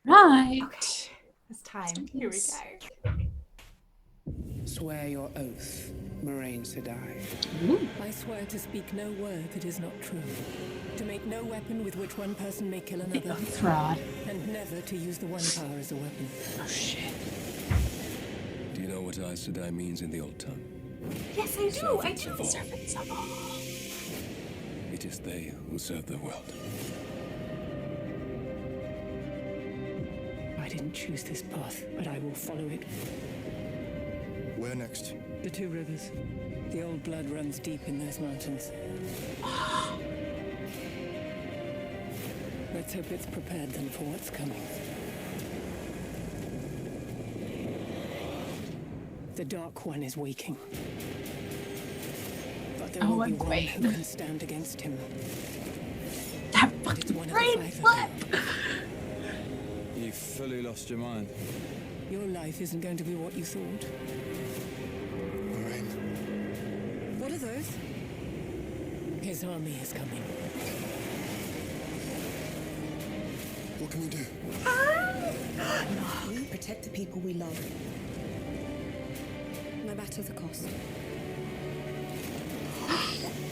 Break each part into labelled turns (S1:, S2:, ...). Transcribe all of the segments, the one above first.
S1: Right.
S2: Okay, it's time. Here we
S1: Yes.
S2: go.
S3: Swear your oath, Moraine Sedai.
S1: Ooh.
S4: I swear to speak no word that is not true, to make no weapon with which one person may kill
S1: The
S4: another,
S1: oath rod.
S4: and never to use the one power as a weapon.
S1: Oh shit.
S5: Do you know what Aes Sedai means in the old tongue?
S2: Yes, I do. I
S5: Servants
S2: do.
S5: of all.
S1: Servants of all.
S5: It is they who serve the world.
S4: I didn't choose this path, but I will follow it.
S5: Where next?
S4: The two rivers. The old blood runs deep in those mountains. Let's hope it's prepared them for what's coming. The Dark One is waking. But there
S1: Oh,
S4: will be
S1: I'm
S4: one
S1: great.
S4: who can stand against him.
S1: That
S4: It's
S1: fucking
S4: one of the
S1: brain
S4: five
S1: flip.
S4: of
S6: You fully lost your mind.
S4: you. Your life isn't going to be what you thought.
S5: Moraine.
S4: What are those? His army is coming.
S5: What can we do?
S7: We protect the people we love, no matter the cost.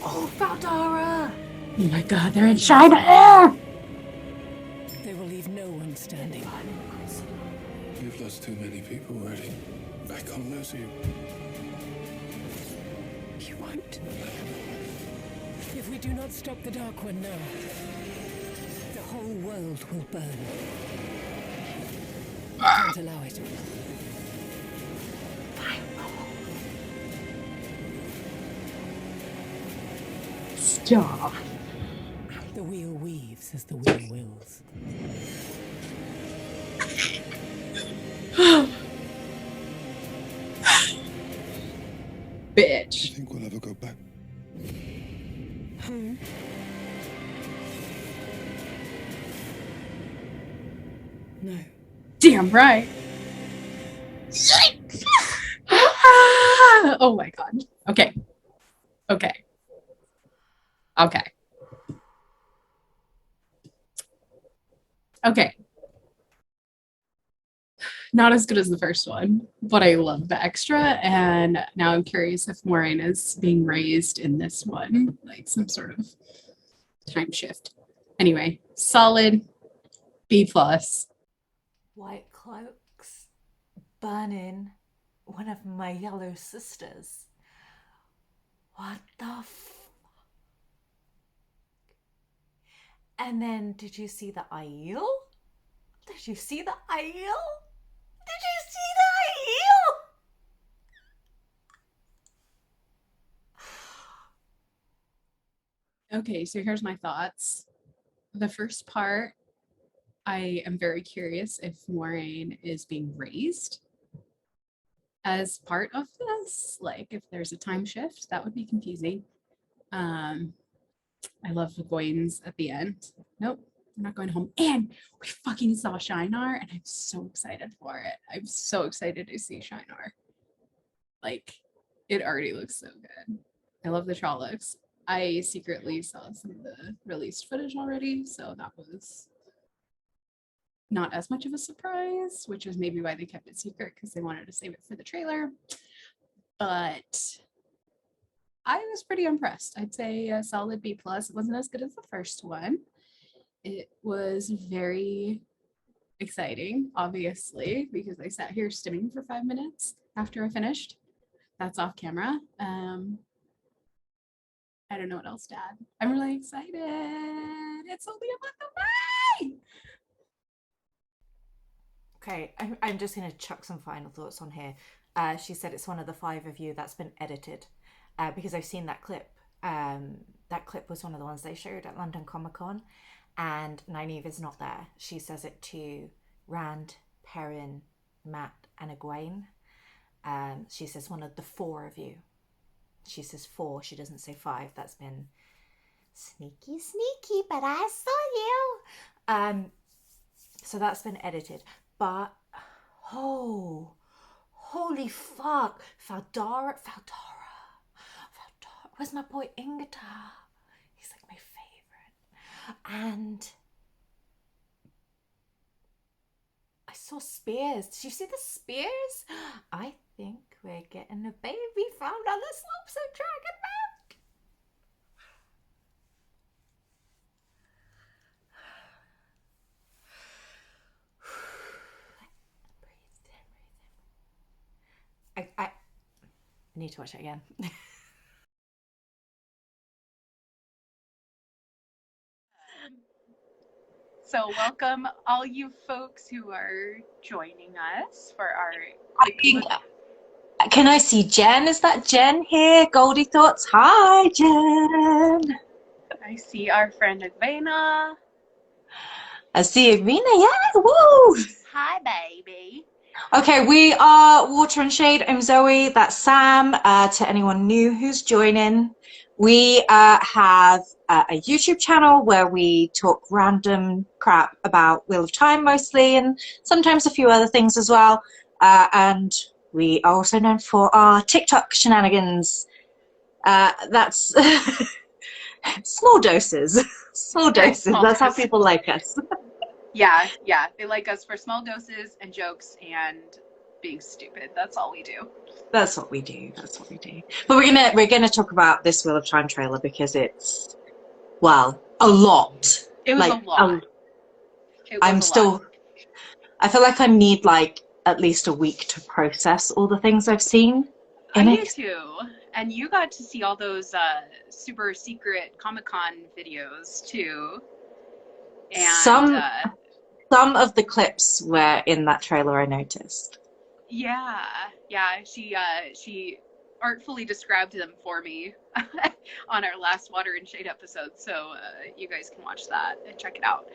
S2: Oh, Valdara.
S1: Oh my god, they're in China Air!
S4: They will leave no one standing.
S5: We've lost too many people already. I can't lose you.
S4: You won't. If we do not stop the Dark One now, the whole world will burn. We can't allow it.
S1: Stop.
S4: The wheel weaves as the wheel wills.
S5: Do
S1: Bitch.
S5: you think we'll ever go back?
S7: No.
S1: Damn right. Oh my god. Okay. Okay. Okay. Okay. Not as good as the first one, but I love the extra. And now I'm curious if Moraine is being raised in this one, like some sort of time shift. Anyway, solid B plus.
S2: White cloaks burning one of my yellow sisters. What the And then, did you see the Aiel? Did you see the Aiel? Did you see the Aiel?
S1: Okay, so here's my thoughts. The first part, I am very curious if Moraine is being raised as part of this. Like, if there's a time shift, that would be confusing. I love the Goynes at the end. Nope, I'm not going home. And we fucking saw Shinar, and I'm so excited for it. I'm so excited to see Shinar. Like, it already looks so good. I love the Trollocs. I secretly saw some of the released footage already, so that was not as much of a surprise, which is maybe why they kept it secret because they wanted to save it for the trailer. But I was pretty impressed. I'd say a solid B plus. It wasn't as good as the first one. It was very exciting, obviously, because I sat here stimming for 5 minutes after I finished. That's off camera. I don't know what else to add. I'm really excited. It's only a month away.
S2: Okay, I'm just going to chuck some final thoughts on here. She said it's one of the 5 of you that's been edited because I've seen that clip. That clip was one of the ones they showed at London Comic Con, and Nynaeve is not there. She says it to Rand, Perrin, Matt, and Egwene. She says one of the 4 of you. She says 4. She doesn't say 5. That's been sneaky, but I saw you. So that's been edited. But holy fuck, Valdara. Where's my boy Ingatar? He's like my favorite. And saw spears. Did you see the spears? I think we're getting a baby found on the slopes of Dragon Mount. Breathe in, breathe in. I need to watch it again.
S1: So welcome all you folks who are joining us for our
S8: Can I see Jen? Is that Jen here? Goldie Thoughts. Hi, Jen.
S1: I see our friend Agvena.
S8: I see Irina. Yeah, woo.
S1: Hi, baby.
S8: Okay, we are Water and Shade. I'm Zoe. That's Sam. To anyone new who's joining, we have a YouTube channel where we talk random crap about Wheel of Time mostly, and sometimes a few other things as well. And we are also known for our TikTok shenanigans. That's small doses. Small doses.
S1: Small
S8: That's how
S1: doses.
S8: people like us.
S1: Yeah. They like us for small doses and jokes and being stupid. That's all we do.
S8: That's what we do. That's what we do. But we're gonna talk about this Wheel of Time trailer because it's, well, a lot.
S1: It was
S8: Like,
S1: a lot.
S8: I feel like I need like at least a week to process all the things I've seen in
S1: I
S8: it.
S1: do too. And you got to see all those super secret Comic-Con videos too. And
S8: Some of the clips were in that trailer, I noticed.
S1: yeah, she artfully described them for me on our last Water and Shade episode, so you guys can watch that and check it out.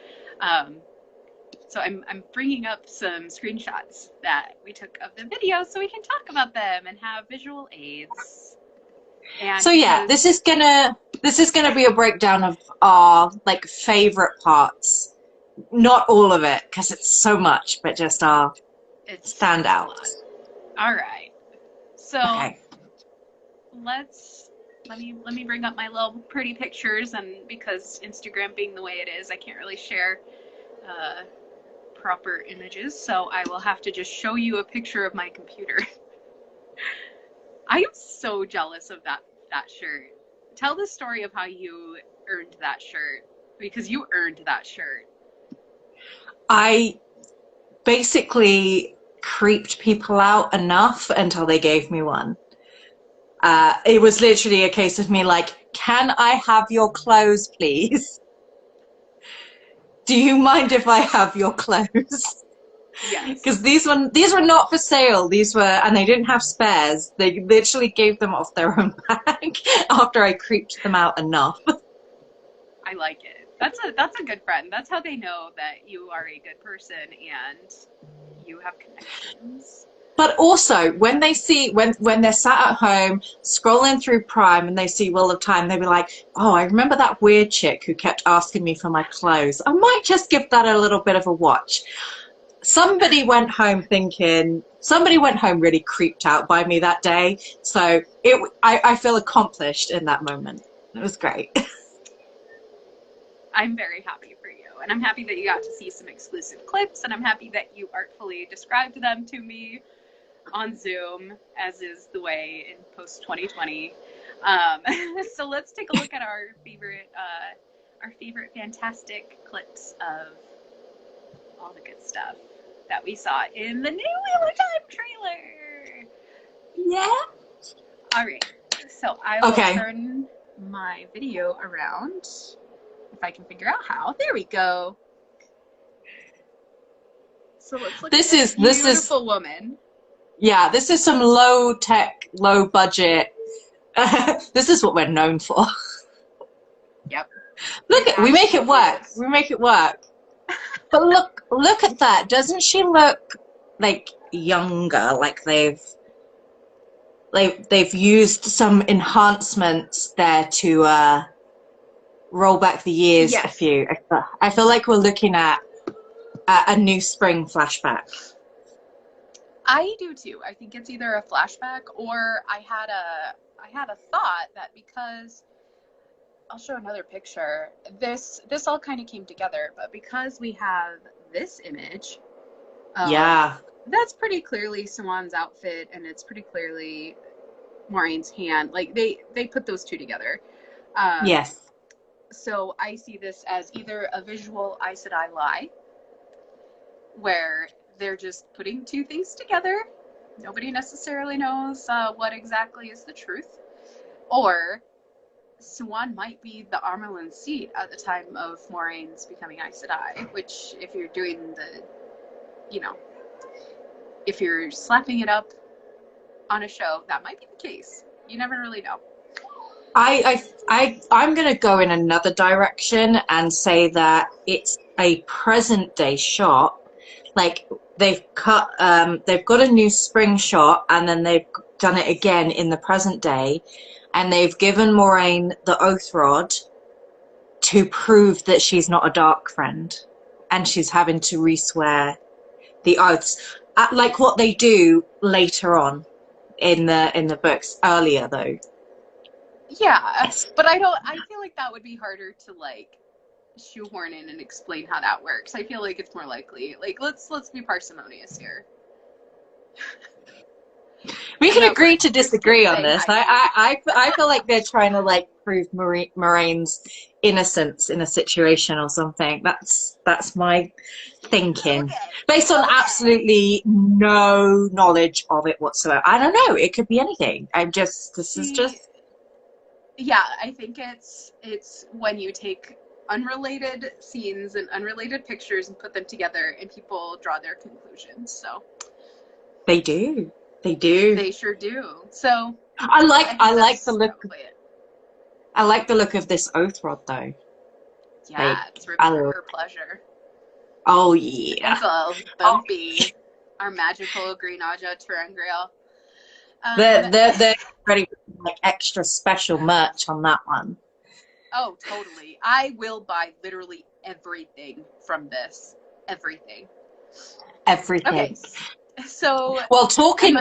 S1: So I'm bringing up some screenshots that we took of the video so we can talk about them and have visual aids. And
S8: so yeah, this is gonna be a breakdown of our like favorite parts. Not all of it because it's so much, but just our standouts.
S1: All right. So
S8: okay.
S1: let me bring up my little pretty pictures, and because Instagram being the way it is, I can't really share proper images, so I will have to just show you a picture of my computer. I am so jealous of that shirt. Tell the story of how you earned that shirt, because you earned that shirt.
S8: I basically creeped people out enough until they gave me one. It was literally a case of me like, can I have your clothes, please? Do you mind if I have your clothes?
S1: Yes.
S8: Because these were not for sale. And they didn't have spares. They literally gave them off their own bag after I creeped them out enough.
S1: I like it. That's a good friend. That's how they know that you are a good person and you have connections.
S8: But also, when they see, when they're sat at home scrolling through Prime and they see Wheel of Time, they'll be like, oh, I remember that weird chick who kept asking me for my clothes. I might just give that a little bit of a watch. Somebody went home really creeped out by me that day. So I feel accomplished in that moment. It was great.
S1: I'm very happy for you. And I'm happy that you got to see some exclusive clips, and I'm happy that you artfully described them to me on Zoom, as is the way in post-2020. So let's take a look at our favorite fantastic clips of all the good stuff that we saw in the new Wheel of Time trailer.
S8: Yeah.
S1: All right. So I will turn my video around. If I can figure out how. There we go. So let's look at this beautiful woman.
S8: Yeah, this is some low tech, low budget. This is what we're known for.
S1: Yep.
S8: We make it work. We make it work. But look at that. Doesn't she look like younger? Like they've used some enhancements there to roll back the years a few. I feel like we're looking at a new spring flashback.
S1: I do too. I think it's either a flashback or I had a thought that because I'll show another picture. This all kind of came together, but because we have this image
S8: Yeah.
S1: That's pretty clearly Siwan's outfit, and it's pretty clearly Maureen's hand. Like they put those two together.
S8: Yes.
S1: So I see this as either a visual Aes Sedai lie, where they're just putting two things together. Nobody necessarily knows what exactly is the truth, or Siwan might be the Armelin seat at the time of Moiraine's becoming Aes Sedai, which, if you're doing the, if you're slapping it up on a show, that might be the case. You never really know.
S8: I'm going to go in another direction and say that it's a present day shot. Like they've got a new spring shot, and then they've done it again in the present day, and they've given Moiraine the oath rod to prove that she's not a dark friend, and she's having to re-swear the oaths, like what they do later on in the books. Earlier though.
S1: Yeah, but I feel like that would be harder to like shoehorn in and explain how that works. I feel like it's more likely, like, let's be parsimonious here.
S8: We can agree to disagree on this. I feel like they're trying to like prove Moiraine's innocence in a situation or something. That's my thinking, based on absolutely no knowledge of it whatsoever. I don't know. It could be anything.
S1: Yeah, I think it's when you take unrelated scenes and unrelated pictures and put them together, and people draw their conclusions. So
S8: they do. They
S1: sure do. So
S8: I like the look. I like the look of this oath rod, though.
S1: Yeah,
S8: like,
S1: it's ripping for her pleasure.
S8: Oh yeah.
S1: It's all bumpy. Our magical Green Aja Terangriel.
S8: They're ready for like extra special merch on that one.
S1: Oh, totally. I will buy literally everything from this. Everything. Okay. So
S8: well, talking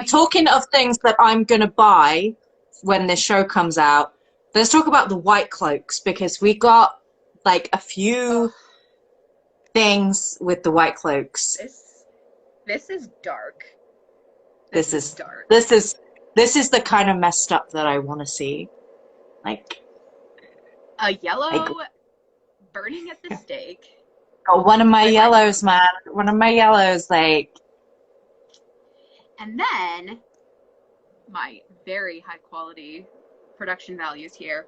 S8: of things that I'm gonna buy when this show comes out, let's talk about the white cloaks, because we got like a few things with the white cloaks.
S1: This is dark.
S8: This is
S1: dark.
S8: This is the kind of messed up that I want to see. Like
S1: a yellow burning at the stake.
S8: Oh, one of my yellows, man. One of my yellows, like.
S1: And then my very high quality production values here.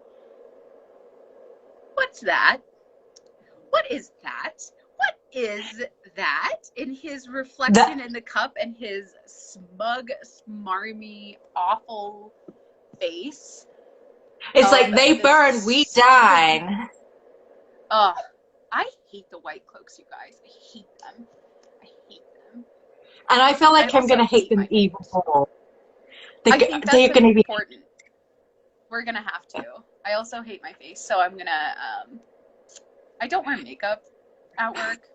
S1: What's that? What is that? What is that in his reflection in the cup and his smug, smarmy, awful face?
S8: It's like they burn, we dine.
S1: I hate the white cloaks, you guys. I hate them.
S8: And I feel like I'm going to hate them even more.
S1: I think that's going to be important. We're going to have to. I also hate my face, so I'm going to... I don't wear makeup at work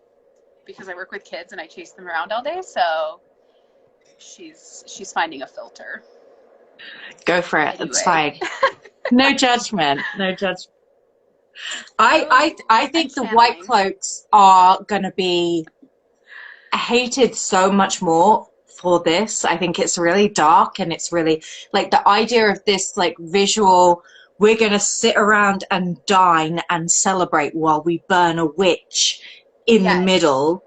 S1: because I work with kids and I chase them around all day, so she's finding a filter.
S8: Go for it. Anyway. It's fine. No judgment. No judgment. I think the white cloaks are going to be hated so much more for this. I think it's really dark, and it's really like the idea of this like visual, we're going to sit around and dine and celebrate while we burn a witch in the middle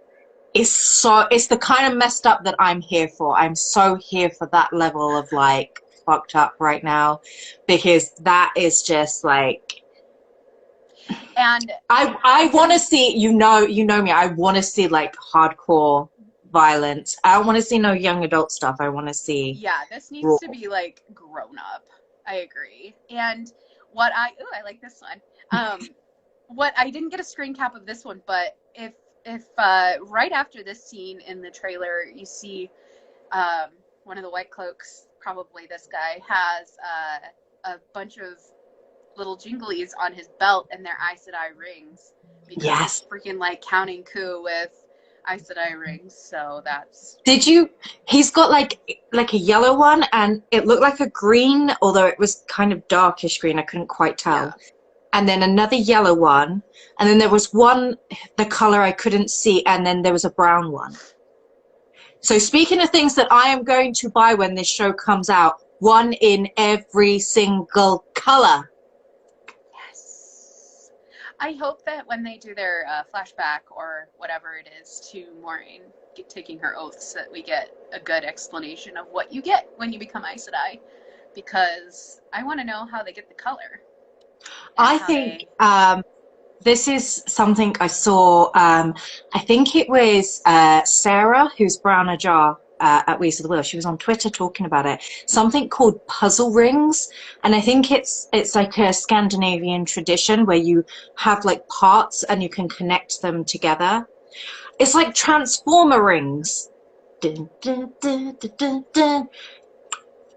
S8: it's the kind of messed up that I'm here for. I'm so here for that level of like fucked up right now, because that is just like,
S1: and
S8: I want to see, you know me, I want to see like hardcore violence. I don't want to see no young adult stuff. I want to see
S1: this needs to be like grown up. I agree. And what I like this one. What I didn't get a screen cap of this one, but if right after this scene in the trailer you see one of the white cloaks, probably this guy, has a bunch of little jinglies on his belt and their Aes Sedai rings, because he's freaking like counting coup with Aes Sedai rings. So that's...
S8: He's got like a yellow one, and it looked like a green, although it was kind of darkish green, I couldn't quite tell. And then another yellow one, and then there was one, the color I couldn't see, and then there was a brown one. So speaking of things that I am going to buy when this show comes out, one in every single color.
S1: Yes. I hope that when they do their flashback or whatever it is to Maureen taking her oaths, that we get a good explanation of what you get when you become Aes Sedai, because I want to know how they get the color.
S8: I think this is something I saw. I think it was Sarah, who's Brown Ajar at Weeds of the Will. She was on Twitter talking about it. Something called puzzle rings, and I think it's like a Scandinavian tradition where you have like parts and you can connect them together. It's like transformer rings. Dun, dun, dun, dun, dun, dun.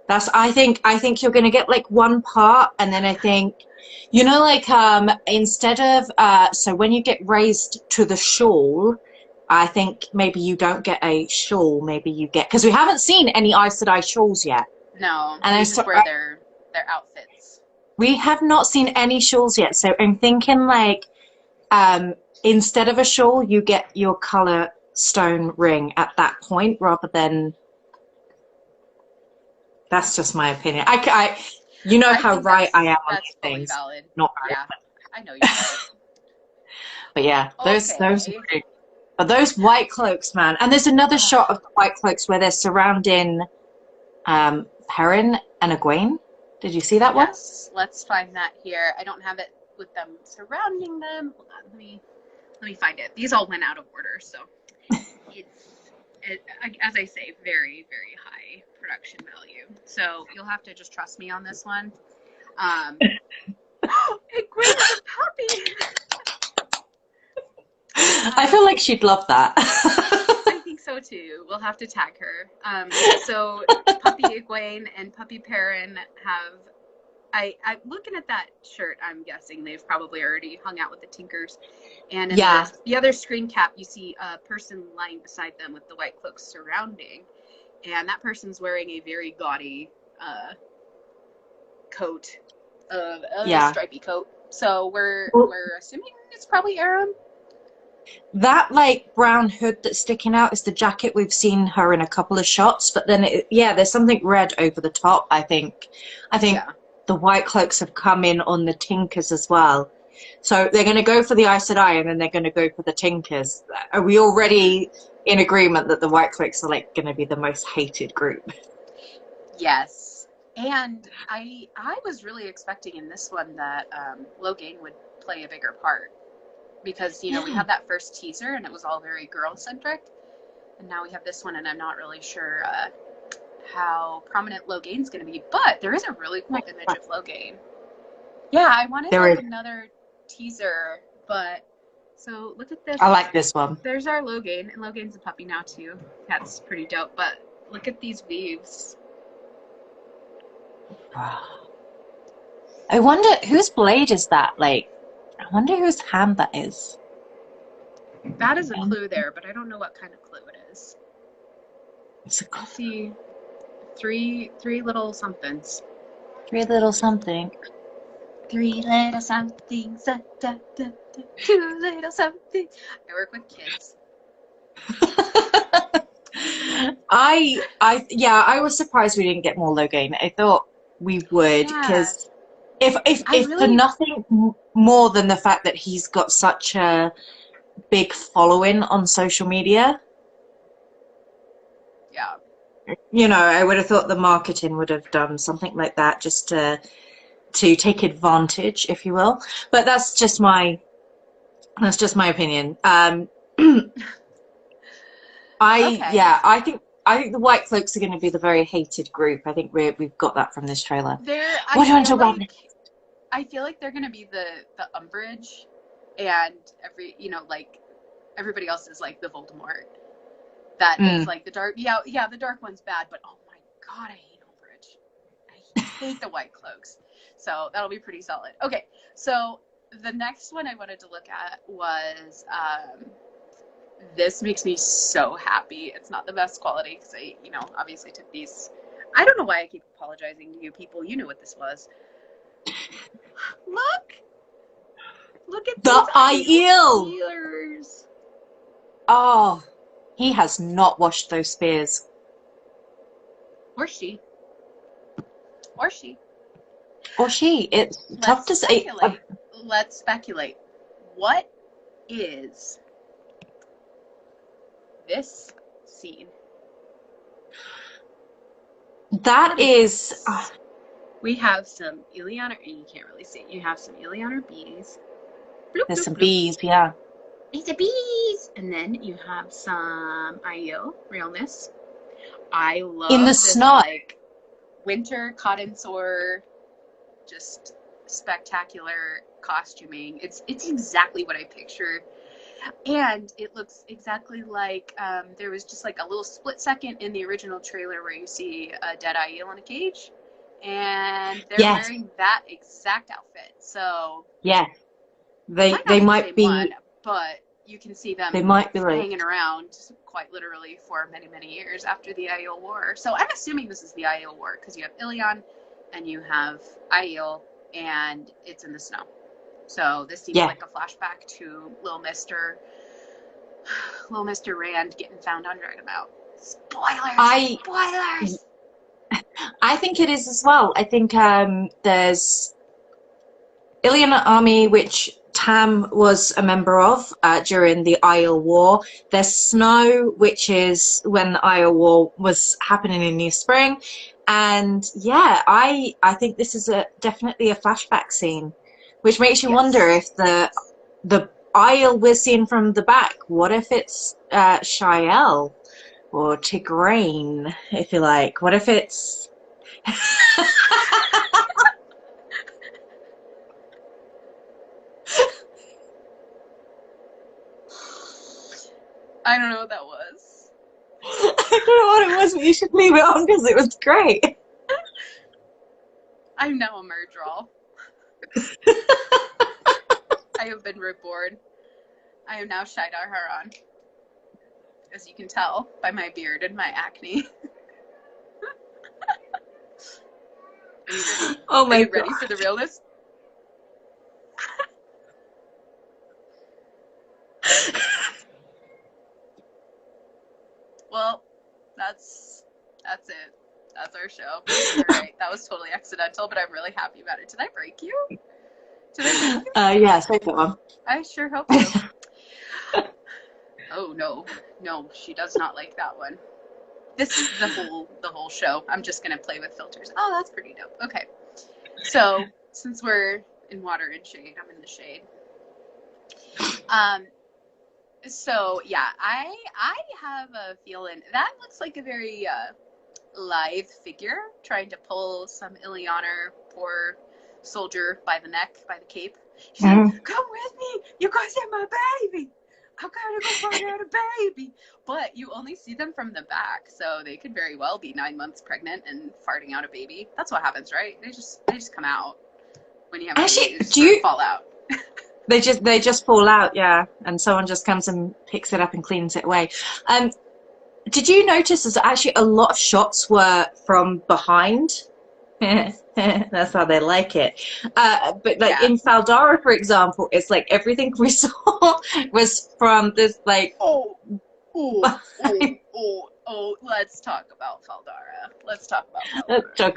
S8: I think you're gonna get like one part, and then I think, you know, like instead of so when you get raised to the shawl, I think maybe you don't get a shawl, maybe you get, because we haven't seen any Aes Sedai shawls yet.
S1: No,
S8: And
S1: they just wear their outfits.
S8: We have not seen any shawls yet, so I'm thinking like instead of a shawl, you get your color stone ring at that point, rather than. That's just my opinion. You know how right I am on these things.
S1: Valid.
S8: Not right.
S1: Yeah, I know you're right.
S8: But yeah, those
S1: Okay.
S8: but those white cloaks, man. And there's another shot of the white cloaks where they're surrounding Perrin and Egwene. Did you see that one?
S1: Yes, let's find that here. I don't have it with them surrounding them. Hold on, let me find it. These all went out of order, so as I say, very, very high production value. So you'll have to just trust me on this one. Egwene is a puppy.
S8: I feel like she'd love that.
S1: I think so too. We'll have to tag her. So Puppy Egwene and Puppy Perrin have. I'm looking at that shirt. I'm guessing they've probably already hung out with the Tinkers. And in the other screen cap, you see a person lying beside them with the white cloaks surrounding, and that person's wearing a very gaudy coat, stripy coat. So we're assuming it's probably Aram.
S8: That like brown hood that's sticking out is the jacket we've seen her in a couple of shots, but then there's something red over the top. I think the white cloaks have come in on the Tinkers as well, so they're going to go for the Aes Sedai and then they're going to go for the Tinkers. Are we already in agreement that the white cloaks are like going to be the most hated group?
S1: Yes, and I was really expecting in this one that Logain would play a bigger part. Because, we had that first teaser and it was all very girl-centric. And now we have this one and I'm not really sure how prominent Logain's going to be. But there is a really cool image of Logain. Yeah, I wanted another teaser, but... So look at this.
S8: I like this one.
S1: There's our Logain, and Logain's a puppy now too. That's pretty dope. But look at these weaves.
S8: I wonder, whose blade is that? Like, I wonder whose hand that is.
S1: That is a clue there, but I don't know what kind of clue it is. I see three little somethings.
S8: Three little something.
S1: Three little somethings. Da, da, da, da, two little somethings. I work with kids.
S8: I was surprised we didn't get more Logain. I thought we would, because if for nothing more than the fact that he's got such a big following on social media. Yeah. I would have thought the marketing would have done something like that just to take advantage, if you will. But that's just my opinion. I think the White Cloaks are going to be the very hated group. I think we've got that from this trailer. What do you want to talk about?
S1: I feel like they're going to be the Umbrage, and everybody else is like the Voldemort. That is like the dark. Yeah, the dark one's bad, but oh my god, I hate Umbrage. I hate the White Cloaks. So that'll be pretty solid. Okay, so the next one I wanted to look at was this makes me so happy. It's not the best quality because I, obviously took these. I don't know why I keep apologizing to you people. You know what this was. Look at
S8: the Aiel.
S1: Healers.
S8: Oh, He has not washed those spears.
S1: Or she. Or she.
S8: Or she. It's tough to say.
S1: Let's speculate. What is this scene?
S8: That is.
S1: We have some Ileana. You can't really see it. You have some Ileana bees. Bloop,
S8: There's
S1: bloop,
S8: some
S1: bloop.
S8: bees, yeah.
S1: It's a bees. And then you have some Aiel realness. I love
S8: In the
S1: this
S8: snow.
S1: like winter cotton sore, just spectacular costuming. It's exactly what I pictured. And it looks exactly like there was just like a little split second in the original trailer where you see a dead Aiel in a cage, and they're wearing that exact outfit. So
S8: yeah, they
S1: might not be the
S8: might
S1: same
S8: be
S1: one, but you can see them
S8: they might be
S1: hanging around quite literally for many, many years after the Aiel War. So I'm assuming this is the Aiel War because you have Ilion and you have Aiel, and it's in the snow. So this seems like a flashback to Little Mister Rand getting found on Dragonmount. Spoilers! Spoilers!
S8: I think it is as well. I think there's Ilian army, which Tam was a member of during the Aiel War. There's Snow, which is when the Aiel War was happening in New Spring. And yeah, I think this is definitely a flashback scene, which makes you wonder if the Aiel we're seeing from the back, what if it's Shael or Tigraine, if you like? What if it's
S1: I don't know what that was.
S8: I don't know what it was, but you should leave it on because it was great.
S1: I'm now a Murdral. I have been reborn. I am now Shaidar Haran. As you can tell by my beard and my acne. Are you ready?
S8: Oh my
S1: Are you
S8: God.
S1: ready for the realness? Well, that's it. That's our show. All right, that was totally accidental, but I'm really happy about it. Did I break you? Did I break you?
S8: Yeah, say that one.
S1: I sure hope so. Oh no, she does not like that one. This is the whole show. I'm just gonna play with filters. Oh, that's pretty dope. Okay, so since we're in water and shade, I'm in the shade. So yeah, I have a feeling that looks like a very lithe figure trying to pull some Ileana, poor soldier, by the neck, by the cape. She's like, "Come with me, you guys are my baby. I'm gonna go find out a baby." But you only see them from the back, so they could very well be 9 months pregnant and farting out a baby. That's what happens, right? They just come out when you have babies. Do you fall out?
S8: They just fall out, yeah, and someone just comes and picks it up and cleans it away. Did you notice there's actually a lot of shots were from behind? That's how they like it. But like in Faldara, for example, it's like everything we saw was from this like.
S1: Oh, let's talk about Faldara. Let's talk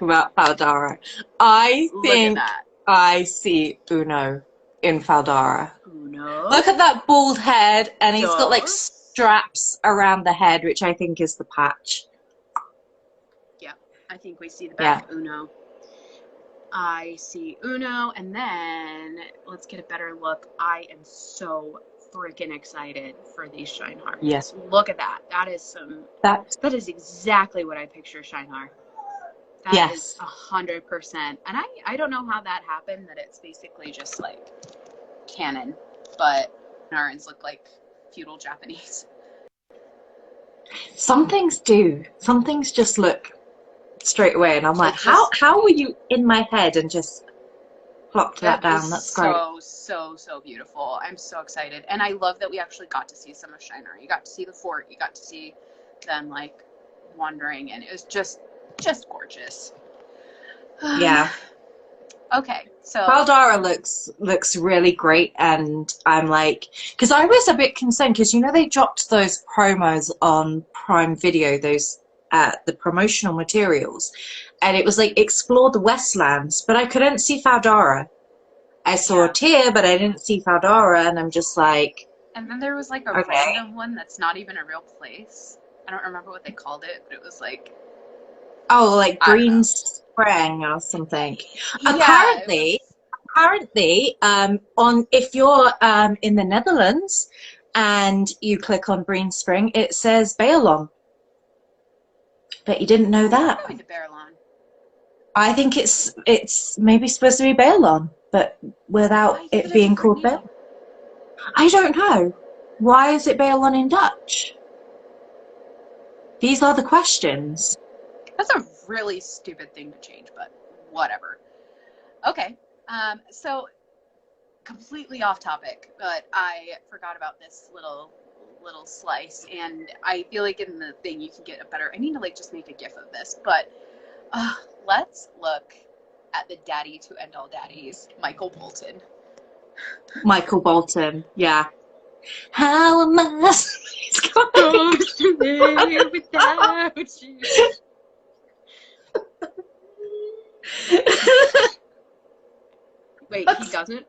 S1: about Faldara.
S8: I think
S1: Look at that.
S8: I see Uno in Faldara.
S1: Uno?
S8: Look at that bald head, and he's got like straps around the head, which I think is the patch.
S1: Yeah, I think we see the back of Uno. I see Uno, and then let's get a better look. I am so freaking excited for these Shinehearts.
S8: Yes.
S1: Look at that. That is exactly what I picture Shineheart. That is 100%. And I don't know how that happened, that it's basically just like canon, but Narans look like feudal Japanese.
S8: Some things do. Some things just look straight away, and I'm like, how were you in my head and just plopped that down? That's great.
S1: So beautiful. I'm so excited. And I love that we actually got to see some of Shiner. You got to see the fort. You got to see them like wandering, and it was just gorgeous.
S8: Yeah.
S1: Okay, so
S8: Valdara looks really great, and I'm like, because I was a bit concerned because they dropped those promos on Prime Video, those the promotional materials, and it was like explore the Westlands, but I couldn't see Valdara. I saw
S1: Yeah.
S8: Tyr, but I didn't see Valdara, and I'm just like,
S1: and then there was like a
S8: okay.
S1: random one that's not even a real place. I don't remember what they called it, but it was like,
S8: Oh, like
S1: I don't know.
S8: Green Spring or something.
S1: Yeah,
S8: Apparently, on if you're in the Netherlands and you click on Green Spring, it says Baelon. Bet you didn't know
S1: I'm
S8: that.
S1: going to Barrelon.
S8: I think it's maybe supposed to be Baelon, but without
S1: Why give
S8: it
S1: a
S8: being
S1: different
S8: called
S1: name?
S8: Baelon. I don't know. Why is it Baelon in Dutch? These are the questions.
S1: That's a really stupid thing to change, but whatever. Okay, so completely off topic, but I forgot about this little slice, and I feel like in the thing you can get a better. I need to like just make a gif of this, but let's look at the daddy to end all daddies, Michael Bolton.
S8: Michael Bolton, yeah. How am I supposed to
S1: live without you? Wait, he doesn't.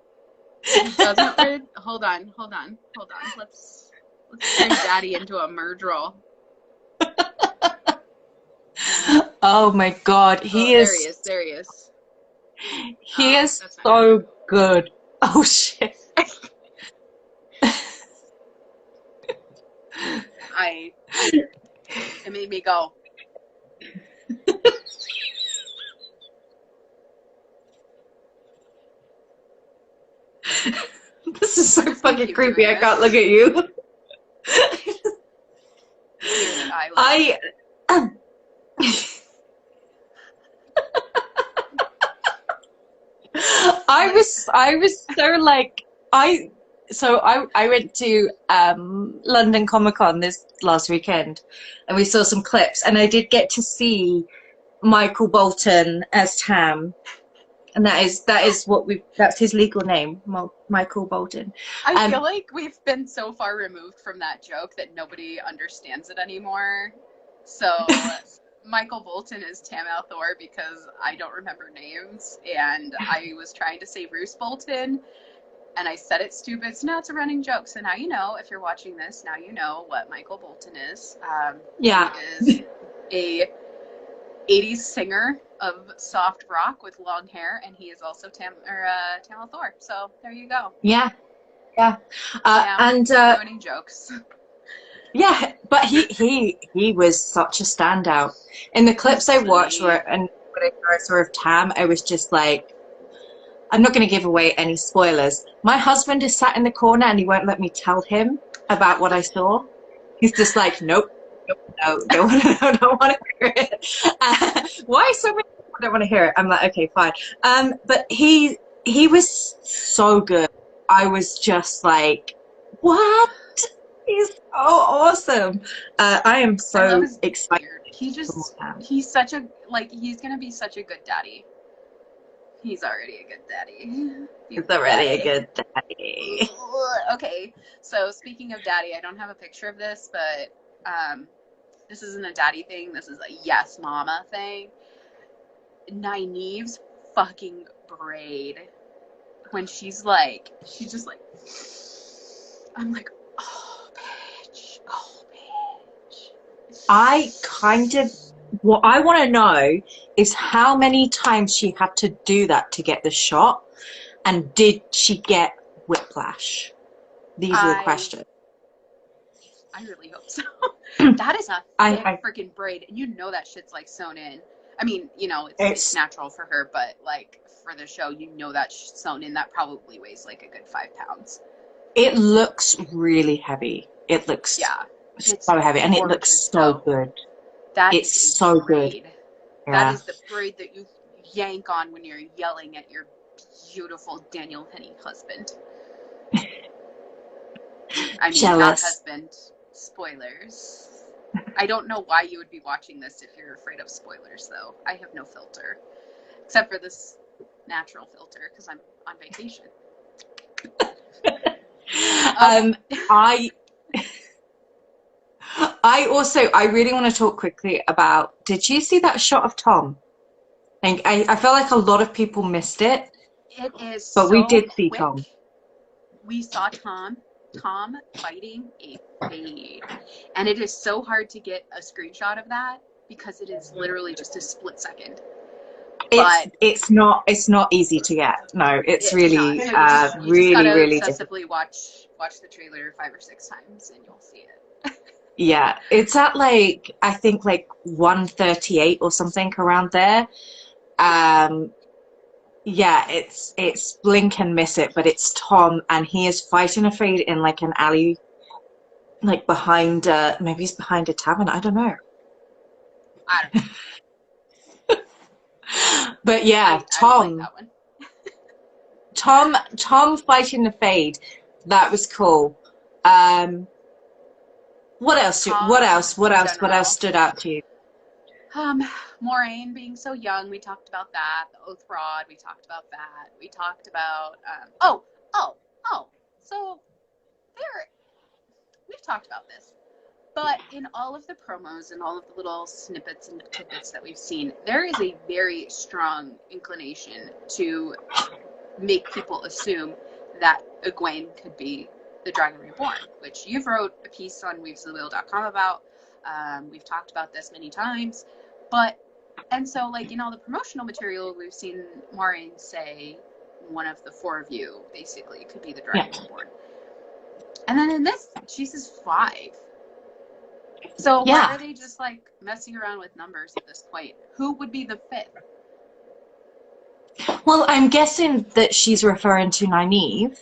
S1: He doesn't. Hold on. Let's turn Daddy into a murderal.
S8: Oh my God, he
S1: There
S8: is.
S1: There he is.
S8: He is
S1: That's not
S8: so good. Oh shit.
S1: It made me go.
S8: This is so fucking
S1: keep
S8: creepy.
S1: doing
S8: I can't
S1: this.
S8: look at you.
S1: Weird eyelid.
S8: I was so like I went to London Comic Con this last weekend, and we saw some clips, and I did get to see Michael Bolton as Tam, and that's his legal name, Michael Bolton.
S1: I feel like we've been so far removed from that joke that nobody understands it anymore. So Michael Bolton is Tam Althor because I don't remember names, and I was trying to say Roose Bolton, and I said it stupid, so now it's a running joke. So now you know, if you're watching this, now you know what Michael Bolton is.
S8: Yeah.
S1: He is a 80s singer of soft rock with long hair, and he is also Tam Althor. So there you go.
S8: Yeah. And
S1: ruining jokes.
S8: yeah, but he was such a standout in the clips I watched. When I saw of Tam, I was just like, I'm not going to give away any spoilers. My husband is sat in the corner and he won't let me tell him about what I saw. He's just like, nope, no, don't want to hear it. Why so many people don't want to hear it? I'm like, okay, fine. But he was so good. I was just like, what? He's so awesome. I am so excited.
S1: He's such a, he's going to be such a good daddy. He's already a good daddy.
S8: He's already a good daddy.
S1: Okay, so speaking of daddy, I don't have a picture of this, but this isn't a daddy thing. This is a yes mama thing. Nynaeve's fucking braid. When she's just like, I'm like, oh, bitch.
S8: What I want to know is how many times she had to do that to get the shot, and did she get whiplash? These are the questions.
S1: I really hope so. That is a thick freaking braid, and you know that shit's like sewn in. I mean, you know, it's natural for her, but like for the show, you know that sewn in. That probably weighs like a good 5 pounds.
S8: It looks really heavy. It looks so heavy, and it looks so good. It's so good. Yeah.
S1: That is the braid that you yank on when you're yelling at your beautiful Daniel Henney husband. I mean,
S8: Jealous.
S1: not husband. Spoilers. I don't know why you would be watching this if you're afraid of spoilers, though. I have no filter. Except for this natural filter because I'm on vacation.
S8: I really want to talk quickly about, did you see that shot of Tom? I feel like a lot of people missed it,
S1: It is
S8: but we
S1: so
S8: did see
S1: quick.
S8: Tom.
S1: We saw Tom fighting a fade. And it is so hard to get a screenshot of that because it is literally just a split second. But
S8: It's not easy to get. No, it's really
S1: you just
S8: really
S1: gotta
S8: really
S1: obsessively
S8: difficult.
S1: watch the trailer 5 or 6 times and you'll see it.
S8: Yeah, it's at like, I think like 138 or something around there. Yeah, it's blink and miss it, but it's Tom and he is fighting a fade in like an alley, like behind maybe he's behind a tavern, I don't know.
S1: I don't know.
S8: But yeah,
S1: I like that one.
S8: Tom fighting the fade, that was cool. What else stood out to you?
S1: Moraine being so young, we talked about that. The oath rod, we talked about that. We talked about so we've talked about this. But in all of the promos and all of the little snippets and tidbits that we've seen, there is a very strong inclination to make people assume that Egwene could be the Dragon Reborn, which you've wrote a piece on weavesofthewheel.com about. We've talked about this many times. And so, like, in all the promotional material, we've seen Moraine say one of the 4 of you, basically, could be the Dragon Reborn. And then in this, she says 5. So why are they just, like, messing around with numbers at this point? Who would be the 5th?
S8: Well, I'm guessing that she's referring to Nynaeve.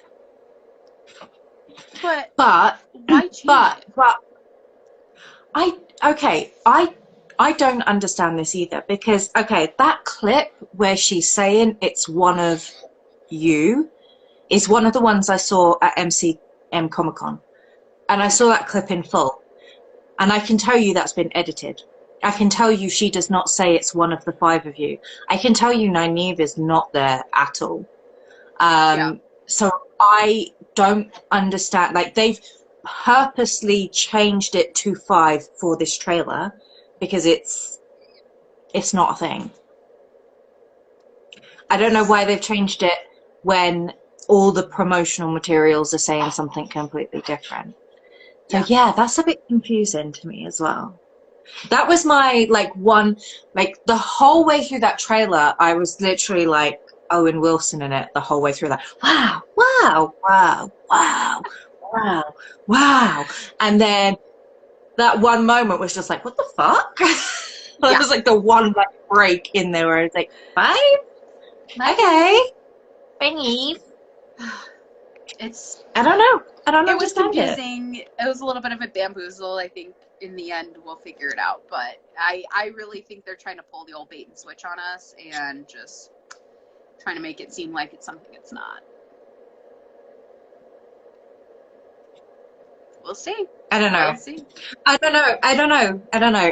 S8: But
S1: why change it?
S8: I don't understand this either because that clip where she's saying it's one of you is one of the ones I saw at MCM Comic Con, and I saw that clip in full, and I can tell you that's been edited. I can tell you she does not say it's one of the 5 of you. I can tell you Nynaeve is not there at all. So I don't understand. Like, they've purposely changed it to 5 for this trailer because it's not a thing. I don't know why they've changed it when all the promotional materials are saying something completely different. So yeah, that's a bit confusing to me as well. That was my the whole way through that trailer, I was literally like Owen Wilson in it the whole way through that. Wow, wow, wow, wow, wow, wow. And then that one moment was just like, what the fuck? It was like the one break in there where it's like, 5? Okay. Thanks. I don't know. I don't understand it.
S1: It was confusing. It was a little bit of a bamboozle. I think in the end we'll figure it out. But I really think they're trying to pull the old bait and switch on us and just trying to make it seem like it's something it's not. We'll see.
S8: I don't know.
S1: We'll see.
S8: I don't know.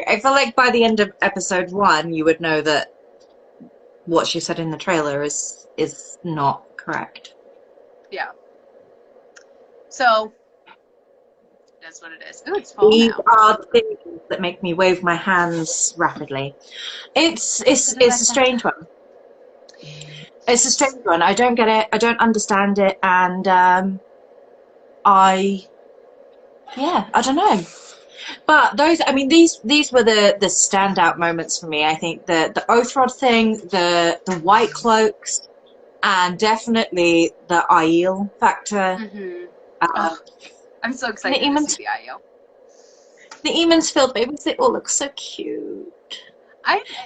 S8: I feel like by the end of episode 1, you would know that what she said in the trailer is not correct.
S1: Yeah. So that's what it is. Oh, it's fall
S8: These
S1: now.
S8: are things that make me wave my hands rapidly. It's a strange one. It's a strange one. I don't get it. I don't understand it, and I don't know. But those, I mean, these were the standout moments for me. I think the oath rod thing, the white cloaks, and definitely the Aiel factor.
S1: Mm-hmm. I'm so excited to see the Aiel.
S8: The Eamon's Field babies, they all look so cute.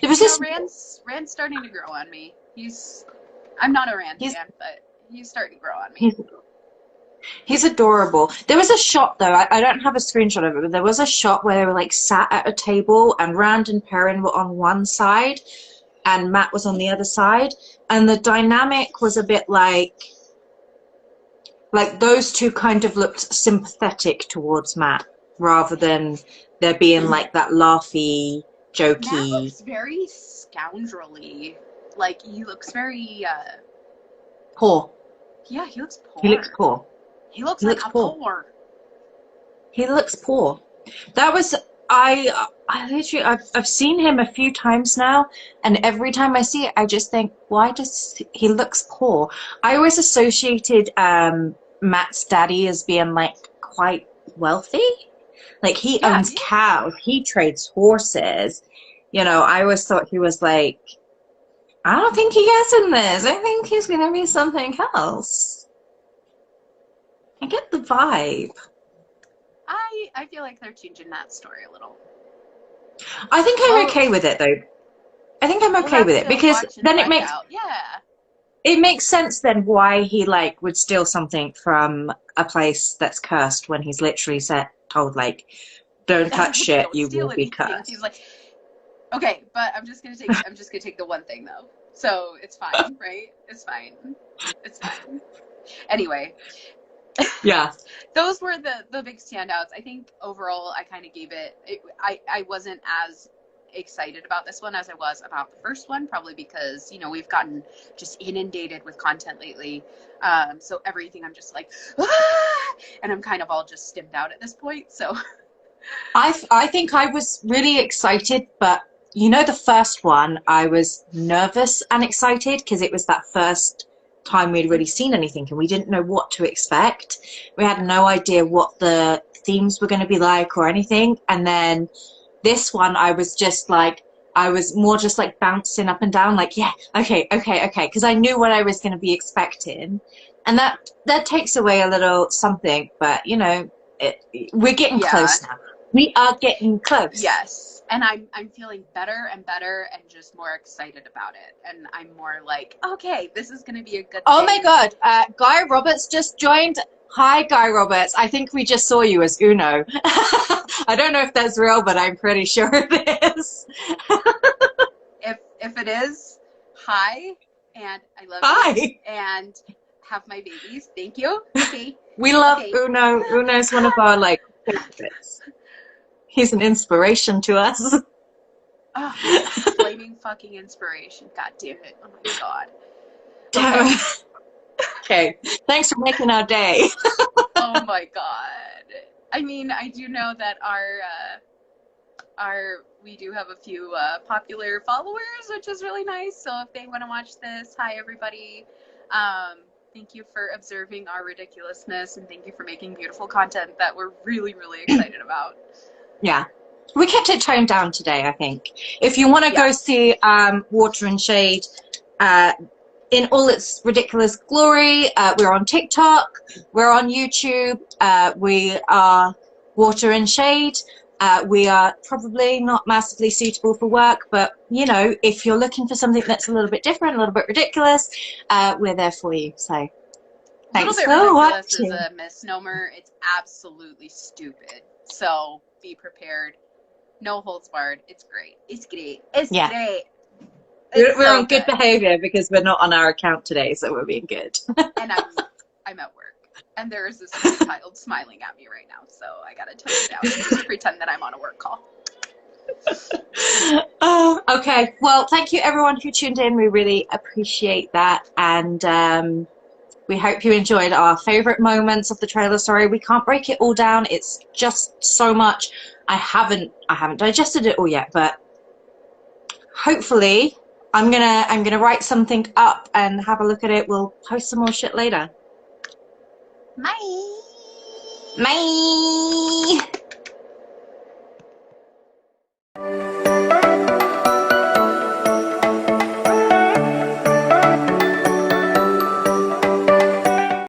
S1: Rand's starting to grow on me. I'm not a Rand fan, but he's starting to grow on me.
S8: He's adorable. There was a shot though, I don't have a screenshot of it, but there was a shot where they were like sat at a table and Rand and Perrin were on one side and Matt was on the other side, and the dynamic was a bit like those two kind of looked sympathetic towards Matt rather than there being like that laughy, jokey.
S1: Matt looks very scoundrelly Like, he looks very,
S8: Poor.
S1: yeah, he looks poor.
S8: He looks poor.
S1: He looks
S8: He
S1: like
S8: looks
S1: a
S8: poor.
S1: poor.
S8: He looks poor. That was I literally I've seen him a few times now, and every time I see it, I just think, why does he looks poor? I always associated Matt's daddy as being like quite wealthy. Like he
S1: Yeah,
S8: owns
S1: he is.
S8: cows, he trades horses. You know, I always thought he was like, I don't think he gets in this. I think he's gonna be something else. I get the vibe.
S1: I feel like they're changing that story a little.
S8: I think I'm
S1: Well-
S8: okay with it though. I think I'm
S1: We'll
S8: okay
S1: have
S8: with it
S1: to
S8: because
S1: watch and
S8: then it
S1: find
S8: makes
S1: out. Yeah.
S8: it makes sense then why he like would steal something from a place that's cursed when he's literally told like, don't touch shit,
S1: Don't
S8: you
S1: steal
S8: will be
S1: anything.
S8: cursed.
S1: He's like, okay, but I'm just gonna take the one thing though. So it's fine, right? It's fine. It's fine. Anyway,
S8: Yeah.
S1: those were the big standouts. I think overall I kind of gave it, I wasn't as excited about this one as I was about the first one, probably because, you know, we've gotten just inundated with content lately. So everything I'm just like, ah! And I'm kind of all just stimmed out at this point. So
S8: I think I was really excited, but you know, the first one, I was nervous and excited because it was that first time we'd really seen anything and we didn't know what to expect. We had no idea what the themes were going to be like or anything. And then this one, I was just like, I was more just like bouncing up and down, like, yeah, okay, because I knew what I was going to be expecting. And that takes away a little something, but you know, we're getting close now. We are getting close.
S1: Yes, and I'm feeling better and better and just more excited about it. And I'm more like, okay, this is going to be a good
S8: Oh
S1: thing.
S8: my God, Guy Roberts just joined. Hi, Guy Roberts. I think we just saw you as Uno. I don't know if that's real, but I'm pretty sure it is.
S1: If it is, hi, and I love
S8: Hi.
S1: you, and have my babies. Thank you. Okay.
S8: We love
S1: Okay.
S8: Uno. Uno's one of our like favorites. He's an inspiration to us.
S1: Oh, flaming fucking inspiration. God damn it. Oh my God. Okay.
S8: Okay. Thanks for making our day.
S1: Oh my God. I mean, I do know that we do have a few popular followers, which is really nice. So if they want to watch this, hi everybody. Thank you for observing our ridiculousness, and thank you for making beautiful content that we're really, really excited about.
S8: Yeah. We kept it toned down today, I think. If you want to go see Water and Shade in all its ridiculous glory, we're on TikTok, we're on YouTube, we are Water and Shade. We are probably not massively suitable for work, but you know, if you're looking for something that's a little bit different, a little bit ridiculous, we're there for you. So thanks for
S1: ridiculous
S8: watching.
S1: is a misnomer. It's absolutely stupid. So be prepared. No holds barred. It's great. It's great. It's great. It's
S8: We're
S1: so
S8: on good behavior because we're not on our account today, so we're being good.
S1: And I'm at work. And there is this child smiling at me right now, so I gotta tone it down just to pretend that I'm on a work call.
S8: Oh, okay. Well, thank you everyone who tuned in. We really appreciate that, and we hope you enjoyed our favorite moments of the trailer story. We can't break it all down. It's just so much. I haven't digested it all yet, but hopefully I'm gonna write something up and have a look at it. We'll post some more shit later.
S1: Bye.
S8: Bye.